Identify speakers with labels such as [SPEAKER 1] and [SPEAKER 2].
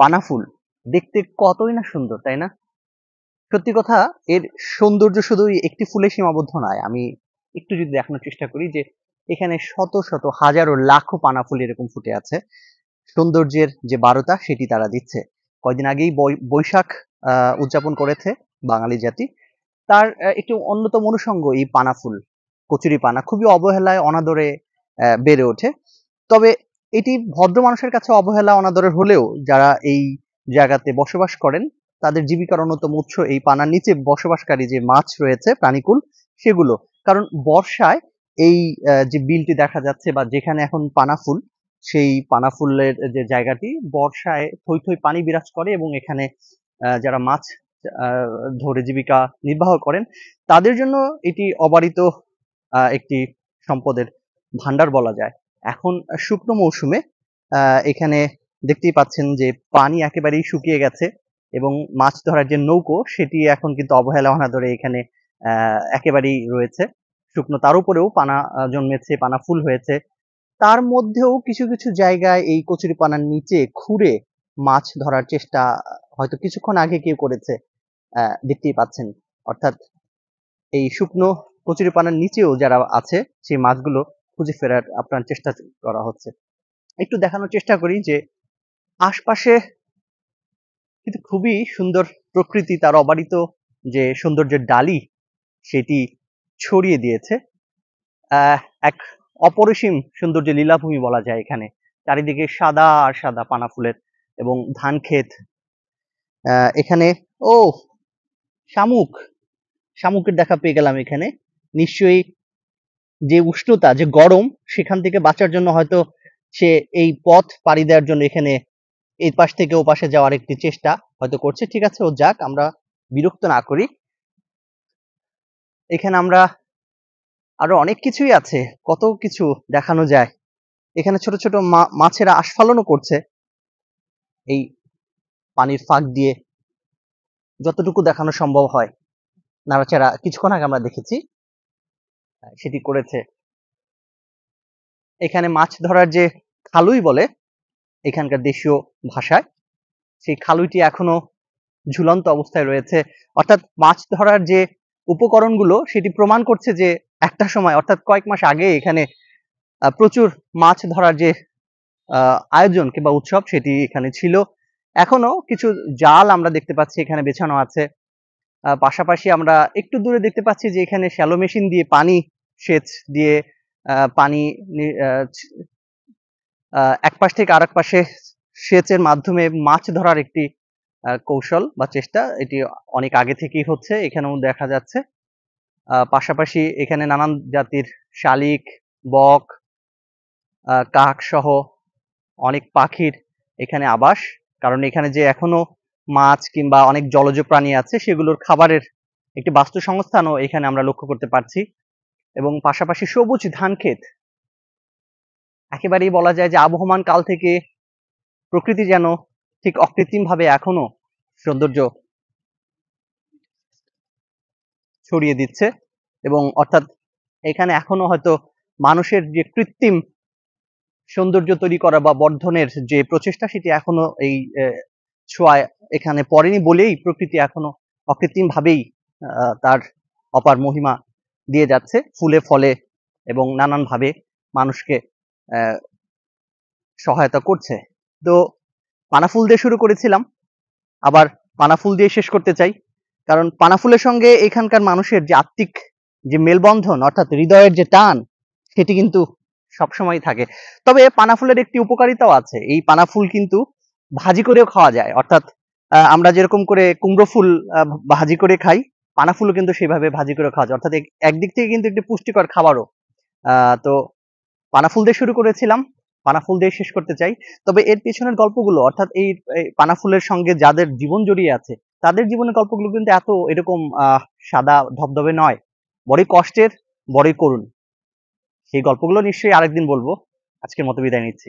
[SPEAKER 1] পানা ফুল দেখতে কতই না সুন্দর, তাই না? সত্যি কথা, এর সৌন্দর্য শুধু একটি ফুলে সীমাবদ্ধ নয়। আমি একটু যদি দেখানোর চেষ্টা করি যে এখানে শত শত হাজারো লাখো পানা ফুল এরকম ফুটে আছে। সৌন্দর্যের যে বারতা সেটি তারা দিচ্ছে। কয়দিন আগেই বৈশাখ উদযাপন করেছে বাঙালি জাতি। তার একটি অন্যতম অনুষঙ্গ এই পানা ফুল, কচুরি পানা খুবই অবহেলায় অনাদরে বেড়ে ওঠে। তবে এটি ভদ্র মানুষের কাছে অবহেলা অনাদরের হলেও যারা এই জায়গাতে বসবাস করেন তাদের জীবিকার অন্যতম উৎস এই পানার নিচে বসবাসকারী যে মাছ রয়েছে প্রাণীকুল সেগুলো। কারণ বর্ষায় এই যে বিলটি দেখা যাচ্ছে বা যেখানে এখন পানা ফুল, সেই পানা ফুলের যে জায়গাটি বর্ষায় থই থই পানি বিরাজ করে এবং এখানে যারা মাছ আহ, ধরে জীবিকা নির্বাহ করেন তাদের জন্য এটি অবারিত একটি সম্পদের ভান্ডার বলা যায়। এখন শুকনো মৌসুমে এখানে দেখতেই পাচ্ছেন যে পানি একেবারেই শুকিয়ে গেছে এবং মাছ ধরার যে নৌকো সেটি এখন কিন্তু অবহেলা অনাদরে এখানে একেবারেই রয়েছে শুকনো। তার উপরেও পানা জন্মেছে, পানা ফুল হয়েছে। তার মধ্যেও কিছু কিছু জায়গায় এই কচুরিপানার নিচে খুঁড়ে মাছ ধরার চেষ্টা হয়তো কিছুক্ষণ আগে কেউ করেছে, দেখতেই পাচ্ছেন। অর্থাৎ এই শুকনো কচুরিপানার নিচেও যারা আছে সেই মাছগুলো খুঁজে ফেরার আপনার চেষ্টা করা হচ্ছে। একটু দেখানোর চেষ্টা করি যে আশপাশে কিন্তু খুবই সুন্দর প্রকৃতি, তার অবারিত যে সৌন্দর্যের ডালি সেটি ছড়িয়ে দিয়েছে আহ এক অপরিসীম সৌন্দর্যের লীলাভূমি বলা যায় এখানে। চারিদিকে সাদা আর সাদা পানা ফুলের এবং ধান ক্ষেত। এখানে ও শামুক, শামুকের দেখা পেয়ে গেলাম এখানে। নিশ্চয়ই যে উষ্ণতা, যে গরম, সেখান থেকে বাঁচার জন্য হয়তো সে এই পথ পাড়ি দেওয়ার জন্য এখানে এই পাশ থেকে ও পাশে যাওয়ার একটি চেষ্টা হয়তো করছে। ঠিক আছে, ও যাক, আমরা বিরক্ত না করি। এখানে আমরা আরো অনেক কিছুই আছে, কত কিছু দেখানো যায়। এখানে ছোট ছোট মাছেরা আস্ফালনও করছে এই পানির ফাঁক দিয়ে, যতটুকু দেখানো সম্ভব হয়। নাড়াচাড়া কিছুক্ষণ আগে আমরা দেখেছি সেটি করেছে। এখানে মাছ ধরার যে খালুই বলে এখানকার দেশীয় ভাষায়, সেই খালুইটি এখনো ঝুলন্ত অবস্থায় রয়েছে। অর্থাৎ মাছ ধরার যে উপকরণগুলো সেটি প্রমাণ করছে যে একটা সময় অর্থাৎ কয়েক মাস আগে এখানে প্রচুর মাছ ধরার যে আয়োজন কিংবা উৎসব সেটি এখানে ছিল। এখনো কিছু জাল আমরা দেখতে পাচ্ছি এখানে বেছানো আছে। পাশাপাশি আমরা একটু দূরে দেখতে পাচ্ছি যে এখানে শ্যালো মেশিন দিয়ে পানি সেচ দিয়ে পানি এক পাশ থেকে আরেক পাশে সেচের মাধ্যমে মাছ ধরার একটি কৌশল বা চেষ্টা, এটি অনেক আগে থেকেই হচ্ছে এখানেও দেখা যাচ্ছে। পাশাপাশি এখানে নানান জাতির শালিক, বক, কাক সহ অনেক পাখির এখানে আবাস। কারণ এখানে যে এখনো মাছ কিংবা অনেক জলজ প্রাণী আছে সেগুলোর খাবারের একটি বাস্তুসংস্থানও এখানে আমরা লক্ষ্য করতে পারছি। এবং পাশাপাশি সবুজ ধান ক্ষেত, একেবারেই বলা যায় যে আবহমান কাল থেকে প্রকৃতি যেন ঠিক অকৃত্রিম ভাবে এখনো সৌন্দর্য ছড়িয়ে দিচ্ছে। এবং অর্থাৎ এখানে এখনো হয়তো মানুষের যে কৃত্রিম সৌন্দর্য তৈরি করা বা বর্ধনের যে প্রচেষ্টা সেটি এখনো এই ছোঁয়ায় এখানে পড়েনি বলেই প্রকৃতি এখনো অকৃত্রিম ভাবেই তার অপার মহিমা দিয়ে যাচ্ছে ফুলে ফলে এবং নানান ভাবে মানুষকে সহায়তা করছে। তো পানা ফুল দিয়ে শুরু করেছিলাম, আবার পানা ফুল দিয়ে শেষ করতে চাই। কারণ পানা ফুলের সঙ্গে এখানকার মানুষের যে আত্মিক যে মেলবন্ধন অর্থাৎ হৃদয়ের যে টান সেটি কিন্তু সবসময় থাকে। তবে পানা ফুলের একটি উপকারিতাও আছে। এই পানা ফুল কিন্তু ভাজি করেও খাওয়া যায়। অর্থাৎ আমরা যেরকম করে কুমড়ো ফুল ভাজি করে খাই, পানা ফুলও কিন্তু সেভাবে ভাজি করে খাওয়া যায়। অর্থাৎ একদিক থেকে কিন্তু একটি পুষ্টিকর খাবারও। তো পানা ফুল দিয়ে শুরু করেছিলাম, পানা ফুল দিয়ে শেষ করতে চাই। তবে এর পেছনের গল্পগুলো অর্থাৎ এই পানা ফুলের সঙ্গে যাদের জীবন জড়িয়ে আছে তাদের জীবনের গল্পগুলো কিন্তু এত এরকম সাদা ধবধবে নয়, বড়ই কষ্টের, বড়ই করুণ। সেই গল্পগুলো নিশ্চয়ই আরেকদিন বলবো। আজকের মতো বিদায় নিচ্ছি।